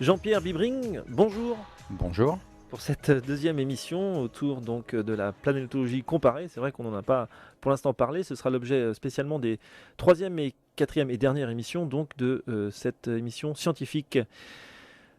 Jean-Pierre Bibring, bonjour Bonjour. pour cette deuxième émission autour donc de la planétologie comparée. C'est vrai qu'on n'en a pas pour l'instant parlé. Ce sera l'objet spécialement des troisième et quatrième et dernière émissions donc de cette émission scientifique.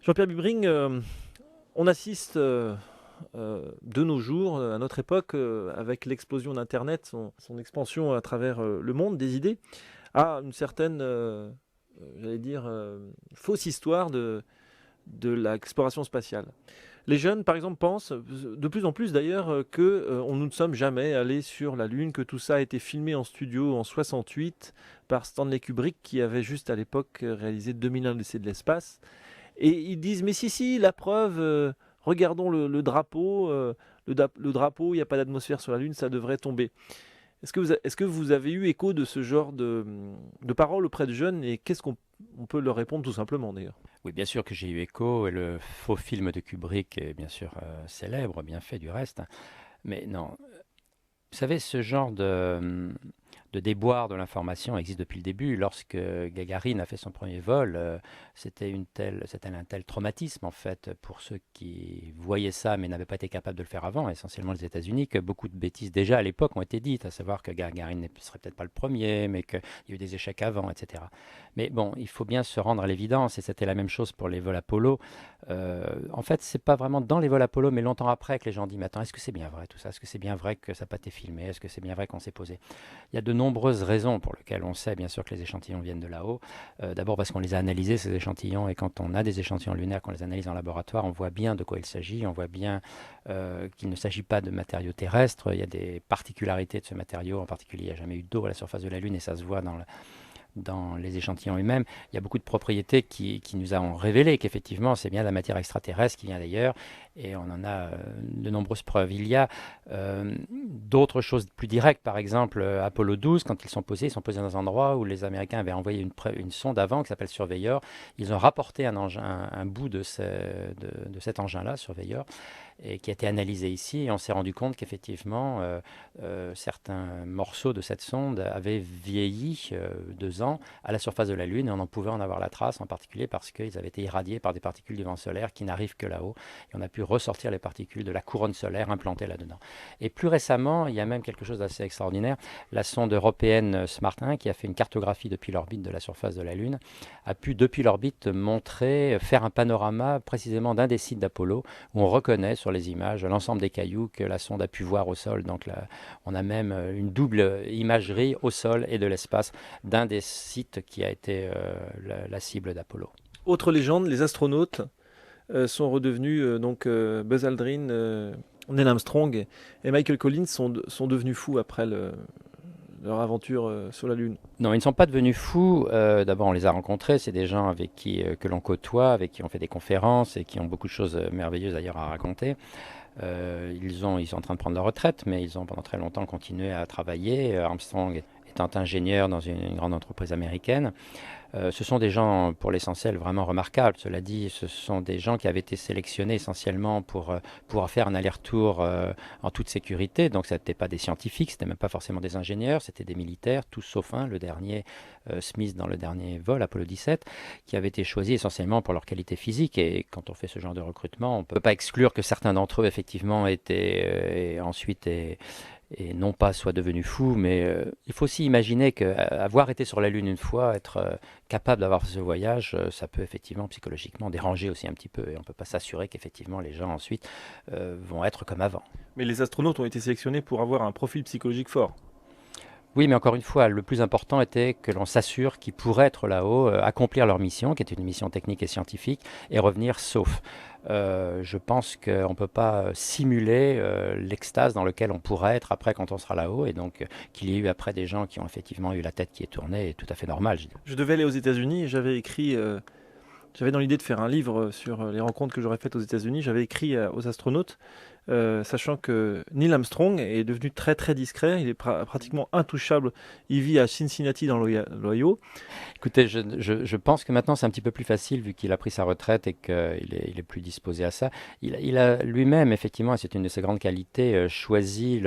Jean-Pierre Bibring, on assiste de nos jours, à notre époque, avec l'explosion d'Internet, son expansion à travers le monde des idées, à une certaine, j'allais dire, fausse histoire de l'exploration spatiale. Les jeunes, par exemple, pensent, de plus en plus d'ailleurs, que nous ne sommes jamais allés sur la Lune, que tout ça a été filmé en studio en 68 par Stanley Kubrick, qui avait juste à l'époque réalisé 2001 l'essai de l'espace. Et ils disent, mais si, la preuve, regardons le drapeau, le drapeau, il n'y a pas d'atmosphère sur la Lune, ça devrait tomber. Est-ce que vous avez eu écho de ce genre de paroles auprès de jeunes et qu'est-ce qu'on peut leur répondre tout simplement d'ailleurs? Oui, bien sûr que j'ai eu écho, et le faux film de Kubrick est bien sûr célèbre, bien fait du reste. Mais non, vous savez, ce genre de déboire de l'information existe depuis le début. Lorsque Gagarine a fait son premier vol, c'était un tel traumatisme en fait pour ceux qui voyaient ça mais n'avaient pas été capables de le faire avant, essentiellement les États-Unis, que beaucoup de bêtises déjà à l'époque ont été dites, à savoir que Gagarine ne serait peut-être pas le premier, mais qu'il y a eu des échecs avant, etc. Mais bon, il faut bien se rendre à l'évidence, et c'était la même chose pour les vols Apollo. En fait, c'est pas vraiment dans les vols Apollo, mais longtemps après que les gens disent, mais attends, est-ce que c'est bien vrai tout ça? Est-ce que c'est bien vrai que ça n'a pas été filmé? Est-ce que c'est bien vrai qu'on s'est posé? Il y a de nombreuses raisons pour lesquelles on sait bien sûr que les échantillons viennent de là-haut. D'abord parce qu'on les a analysés, ces échantillons, et quand on a des échantillons lunaires, qu'on les analyse en laboratoire, on voit bien de quoi il s'agit, on voit bien qu'il ne s'agit pas de matériaux terrestres. Il y a des particularités de ce matériau, en particulier il n'y a jamais eu d'eau à la surface de la Lune, et ça se voit dans les échantillons eux-mêmes. Il y a beaucoup de propriétés qui nous ont révélé qu'effectivement c'est bien de la matière extraterrestre qui vient d'ailleurs, et on en a de nombreuses preuves. Il y a d'autres choses plus directes, par exemple Apollo 12, quand ils sont posés dans un endroit où les Américains avaient envoyé une sonde avant qui s'appelle Surveyor. Ils ont rapporté un bout de cet engin-là, Surveyor, et qui a été analysé ici, et on s'est rendu compte qu'effectivement certains morceaux de cette sonde avaient vieilli 2 ans à la surface de la Lune, et on en pouvait en avoir la trace, en particulier parce qu'ils avaient été irradiés par des particules du vent solaire qui n'arrivent que là-haut, et on a pu ressortir les particules de la couronne solaire implantées là-dedans. Et plus récemment, il y a même quelque chose d'assez extraordinaire, la sonde européenne Smart 1, qui a fait une cartographie depuis l'orbite de la surface de la Lune, a pu depuis l'orbite faire un panorama précisément d'un des sites d'Apollo, où on reconnaît sur les images l'ensemble des cailloux que la sonde a pu voir au sol. Donc là, on a même une double imagerie au sol et de l'espace d'un des sites qui a été la cible d'Apollo. Autre légende, les astronautes sont redevenus Buzz Aldrin, Neil Armstrong et Michael Collins sont devenus fous après leur aventure sur la Lune. Non, ils ne sont pas devenus fous. D'abord, on les a rencontrés. C'est des gens avec que l'on côtoie, avec qui on fait des conférences et qui ont beaucoup de choses merveilleuses d'ailleurs à raconter. Ils sont en train de prendre leur retraite, mais ils ont pendant très longtemps continué à travailler. Armstrong étant ingénieur dans une grande entreprise américaine. Ce sont des gens, pour l'essentiel, vraiment remarquables. Cela dit, ce sont des gens qui avaient été sélectionnés essentiellement pour pouvoir faire un aller-retour en toute sécurité. Donc, ce n'étaient pas des scientifiques, ce n'étaient même pas forcément des ingénieurs, c'était des militaires, tous sauf un, le dernier, Smith, dans le dernier vol, Apollo 17, qui avait été choisis essentiellement pour leur qualité physique. Et quand on fait ce genre de recrutement, on ne peut pas exclure que certains d'entre eux, effectivement, étaient ensuite et non pas soit devenu fou, mais il faut aussi imaginer qu'avoir été sur la Lune une fois, être capable d'avoir fait ce voyage, ça peut effectivement psychologiquement déranger aussi un petit peu, et on ne peut pas s'assurer qu'effectivement les gens ensuite vont être comme avant. Mais les astronautes ont été sélectionnés pour avoir un profil psychologique fort. Oui, mais encore une fois, le plus important était que l'on s'assure qu'ils pourraient être là-haut, accomplir leur mission, qui était une mission technique et scientifique, et revenir sauf. Je pense qu'on ne peut pas simuler l'extase dans laquelle on pourrait être après quand on sera là-haut, et donc qu'il y ait eu après des gens qui ont effectivement eu la tête qui est tournée est tout à fait normal. Je devais aller aux États-Unis et j'avais dans l'idée de faire un livre sur les rencontres que j'aurais faites aux États-Unis. J'avais écrit aux astronautes sachant que Neil Armstrong est devenu très très discret, il est pratiquement intouchable, il vit à Cincinnati dans l'Ohio. Écoutez, je pense que maintenant c'est un petit peu plus facile vu qu'il a pris sa retraite et qu'il est plus disposé à ça. Il a lui-même, effectivement, et c'est une de ses grandes qualités, choisi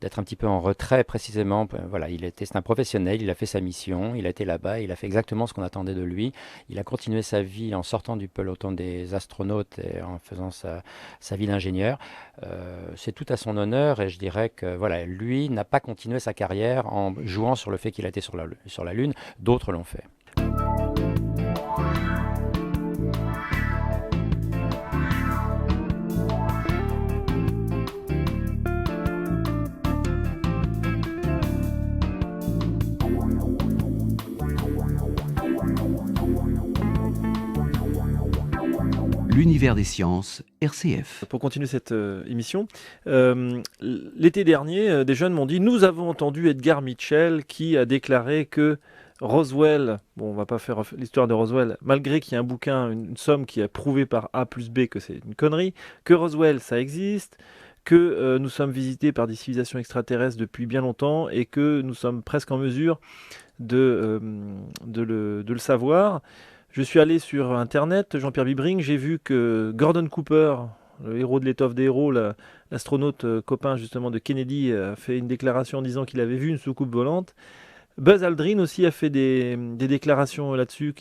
d'être un petit peu en retrait précisément. Voilà, c'est un professionnel, il a fait sa mission, il a été là-bas, il a fait exactement ce qu'on attendait de lui. Il a continué sa vie en sortant du peloton des astronautes et en faisant sa vie d'ingénieur. C'est tout à son honneur et je dirais que voilà, lui n'a pas continué sa carrière en jouant sur le fait qu'il a été sur la Lune. D'autres l'ont fait. L'univers des sciences, RCF. Pour continuer cette émission, l'été dernier, des jeunes m'ont dit « Nous avons entendu Edgar Mitchell qui a déclaré que Roswell, bon on va pas faire l'histoire de Roswell, malgré qu'il y ait un bouquin, une somme qui a prouvé par A plus B que c'est une connerie, que Roswell ça existe, que nous sommes visités par des civilisations extraterrestres depuis bien longtemps et que nous sommes presque en mesure de le savoir. » Je suis allé sur Internet, Jean-Pierre Bibring, j'ai vu que Gordon Cooper, le héros de l'étoffe des héros, l'astronaute copain justement de Kennedy, a fait une déclaration en disant qu'il avait vu une soucoupe volante. Buzz Aldrin aussi a fait des déclarations là-dessus,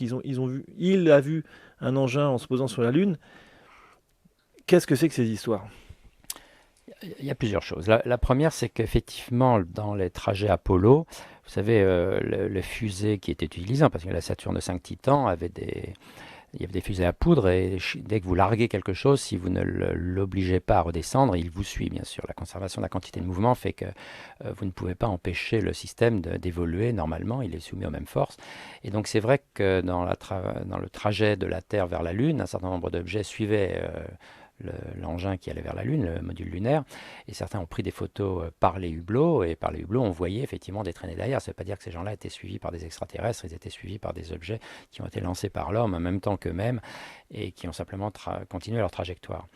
il a vu un engin en se posant sur la Lune. Qu'est-ce que c'est que ces histoires ? Il y a plusieurs choses. La première, c'est qu'effectivement, dans les trajets Apollo, vous savez, le fusée qui était utilisé, parce que la Saturne V Titan il y avait des fusées à poudre, et dès que vous larguez quelque chose, si vous ne l'obligez pas à redescendre, il vous suit, bien sûr. La conservation de la quantité de mouvement fait que vous ne pouvez pas empêcher le système d'évoluer normalement, il est soumis aux mêmes forces. Et donc c'est vrai que dans le trajet de la Terre vers la Lune, un certain nombre d'objets suivaient l'engin qui allait vers la Lune, le module lunaire, et certains ont pris des photos par les hublots, et par les hublots on voyait effectivement des traînées derrière. Ça ne veut pas dire que ces gens-là étaient suivis par des extraterrestres, ils étaient suivis par des objets qui ont été lancés par l'homme en même temps qu'eux-mêmes et qui ont simplement continué leur trajectoire.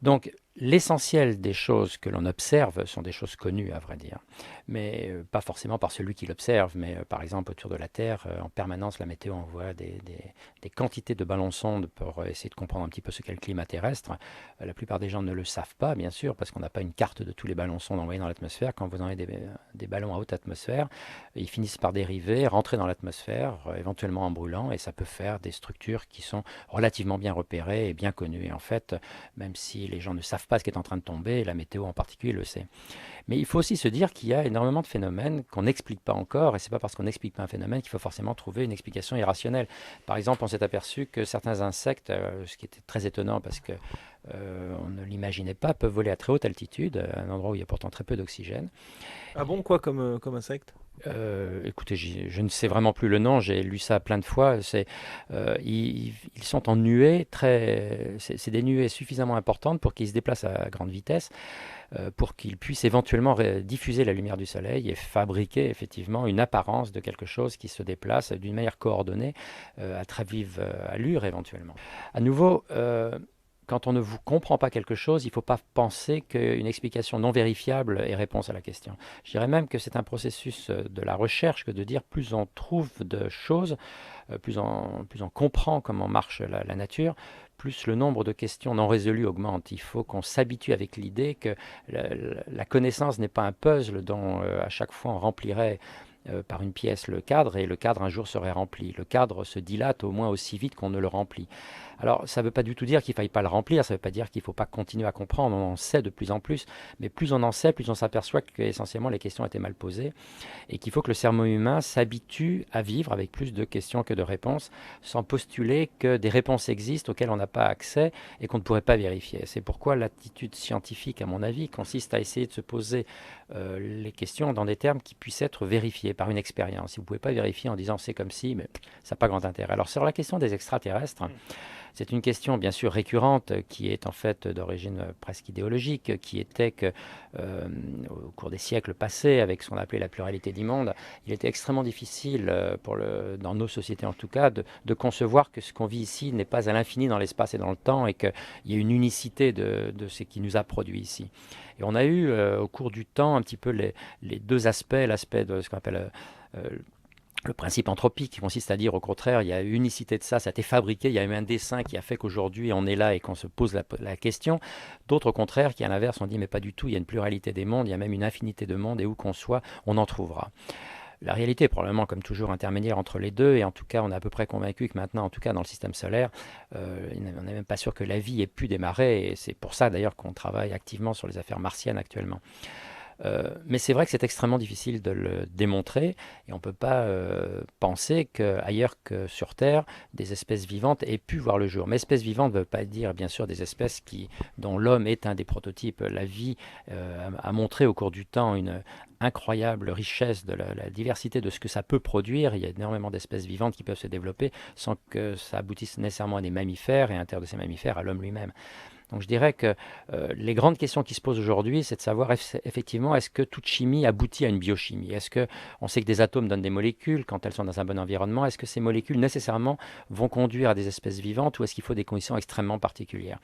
Donc l'essentiel des choses que l'on observe sont des choses connues, à vrai dire, mais pas forcément par celui qui l'observe, mais par exemple autour de la Terre, en permanence la météo envoie des quantités de ballons-sondes pour essayer de comprendre un petit peu ce qu'est le climat terrestre. La plupart des gens ne le savent pas, bien sûr, parce qu'on n'a pas une carte de tous les ballons-sondes envoyés dans l'atmosphère. Quand vous envoyez des ballons à haute atmosphère, ils finissent par dériver, rentrer dans l'atmosphère, éventuellement en brûlant, et ça peut faire des structures qui sont relativement bien repérées et bien connues. Et en fait, même si les gens ne savent pas ce qui est en train de tomber, la météo en particulier le sait. Mais il faut aussi se dire qu'il y a énormément de phénomènes qu'on n'explique pas encore, et c'est pas parce qu'on n'explique pas un phénomène qu'il faut forcément trouver une explication irrationnelle. Par exemple, on s'est aperçu que certains insectes, ce qui était très étonnant parce que on ne l'imaginait pas, peuvent voler à très haute altitude, à un endroit où il y a pourtant très peu d'oxygène. Ah bon, quoi comme insecte ? Écoutez, je ne sais vraiment plus le nom, j'ai lu ça plein de fois. Ils sont en nuées, c'est des nuées suffisamment importantes pour qu'ils se déplacent à grande vitesse, pour qu'ils puissent éventuellement diffuser la lumière du soleil et fabriquer effectivement une apparence de quelque chose qui se déplace d'une manière coordonnée, à très vive allure éventuellement. À nouveau, quand on ne vous comprend pas quelque chose, il ne faut pas penser qu'une explication non vérifiable est réponse à la question. Je dirais même que c'est un processus de la recherche que de dire plus on trouve de choses, plus on comprend comment marche la nature, plus le nombre de questions non résolues augmente. Il faut qu'on s'habitue avec l'idée que la connaissance n'est pas un puzzle dont à chaque fois on remplirait par une pièce le cadre, et le cadre un jour serait rempli. Le cadre se dilate au moins aussi vite qu'on ne le remplit. Alors ça ne veut pas du tout dire qu'il ne faille pas le remplir, ça ne veut pas dire qu'il ne faut pas continuer à comprendre, on en sait de plus en plus, mais plus on en sait, plus on s'aperçoit qu'essentiellement les questions étaient mal posées, et qu'il faut que le cerveau humain s'habitue à vivre avec plus de questions que de réponses, sans postuler que des réponses existent auxquelles on n'a pas accès et qu'on ne pourrait pas vérifier. C'est pourquoi l'attitude scientifique, à mon avis, consiste à essayer de se poser les questions dans des termes qui puissent être vérifiés par une expérience. Si vous ne pouvez pas vérifier en disant c'est comme si, mais ça n'a pas grand intérêt. Alors sur la question des extraterrestres, C'est une question bien sûr récurrente qui est en fait d'origine presque idéologique, qui était que au cours des siècles passés, avec ce qu'on appelait la pluralité du monde, il était extrêmement difficile, dans nos sociétés en tout cas, de concevoir que ce qu'on vit ici n'est pas à l'infini dans l'espace et dans le temps et qu'il y a une unicité de ce qui nous a produit ici. Et on a eu au cours du temps un petit peu les deux aspects, l'aspect de ce qu'on appelle le principe anthropique, qui consiste à dire au contraire, il y a une unicité de ça a été fabriqué, il y a eu un dessin qui a fait qu'aujourd'hui on est là et qu'on se pose la question. D'autres au contraire, qui à l'inverse ont dit mais pas du tout, il y a une pluralité des mondes, il y a même une infinité de mondes et où qu'on soit, on en trouvera. La réalité est probablement, comme toujours, intermédiaire entre les deux, et en tout cas, on est à peu près convaincu que maintenant, en tout cas dans le système solaire, on n'est même pas sûr que la vie ait pu démarrer, et c'est pour ça d'ailleurs qu'on travaille activement sur les affaires martiennes actuellement. Mais c'est vrai que c'est extrêmement difficile de le démontrer et on ne peut pas penser qu'ailleurs que sur Terre, des espèces vivantes aient pu voir le jour. Mais espèces vivantes ne veut pas dire bien sûr des espèces dont l'homme est un des prototypes. La vie a montré au cours du temps une incroyable richesse de la diversité de ce que ça peut produire. Il y a énormément d'espèces vivantes qui peuvent se développer sans que ça aboutisse nécessairement à des mammifères et à l'intérieur de ces mammifères à l'homme lui-même. Donc je dirais que les grandes questions qui se posent aujourd'hui, c'est de savoir effectivement est-ce que toute chimie aboutit à une biochimie? Est-ce qu'on sait que des atomes donnent des molécules quand elles sont dans un bon environnement? Est-ce que ces molécules nécessairement vont conduire à des espèces vivantes ou est-ce qu'il faut des conditions extrêmement particulières?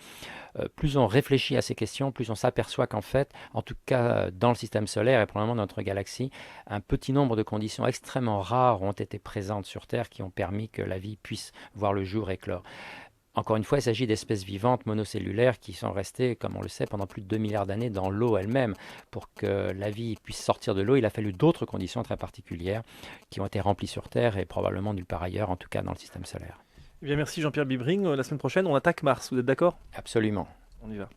Plus on réfléchit à ces questions, plus on s'aperçoit qu'en fait, en tout cas dans le système solaire et probablement dans notre galaxie, un petit nombre de conditions extrêmement rares ont été présentes sur Terre qui ont permis que la vie puisse voir le jour éclore. Encore une fois, il s'agit d'espèces vivantes monocellulaires qui sont restées, comme on le sait, pendant plus de 2 milliards d'années dans l'eau elle-même. Pour que la vie puisse sortir de l'eau, il a fallu d'autres conditions très particulières qui ont été remplies sur Terre et probablement nulle part ailleurs, en tout cas dans le système solaire. Eh bien, merci Jean-Pierre Bibring. La semaine prochaine, on attaque Mars. Vous êtes d'accord? Absolument. On y va.